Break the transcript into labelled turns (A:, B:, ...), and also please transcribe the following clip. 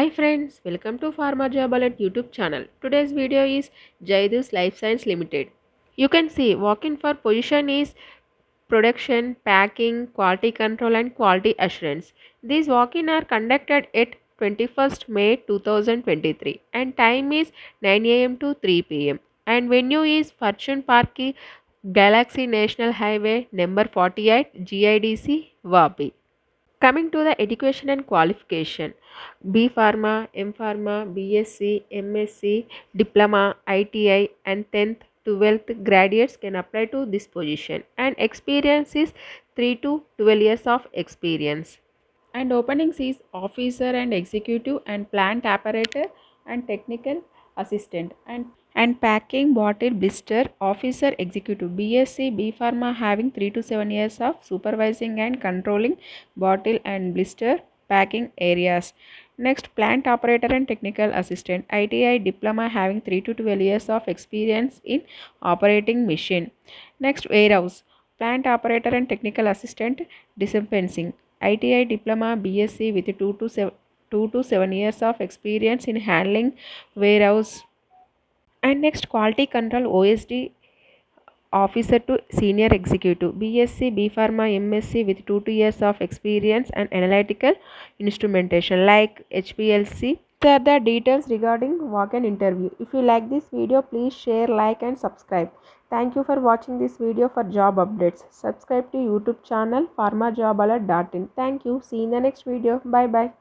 A: Hi friends, welcome to Pharma Job Alert YouTube channel. Today's video is Zydus Lifesciences Ltd. You can see walk-in for position is production, packing, quality control and quality assurance. These walk-in are conducted at 21st May 2023 and time is 9 am to 3 pm and venue is Fortune Park, Galaxy National Highway number 48 GIDC Vapi. Coming to the education and qualification, B.Pharma, MPharma, B.Sc, M.Sc, Diploma, ITI and 10th, 12th graduates can apply to this position and experience is 3 to 12 years of experience. And openings is officer and executive and plant operator and technical assistant and packing bottle blister officer executive B.Sc B.Pharma having 3 to 7 years of supervising and controlling bottle and blister packing areas. Next, plant operator and technical assistant ITI diploma having 3 to 12 years of experience in operating machine. Next, warehouse plant operator and technical assistant dispensing ITI diploma B.Sc with 2 to 7 years of experience in handling warehouse. And next, quality control OSD officer to senior executive B.Sc B.Pharma M.Sc with 2 years of experience and analytical instrumentation like HPLC. These are the details regarding walk-in interview. If you like this video, please share, like and subscribe. Thank you for watching this video. For job updates, subscribe to YouTube channel pharmajobalert.in. Thank you. See you in the next video. Bye bye.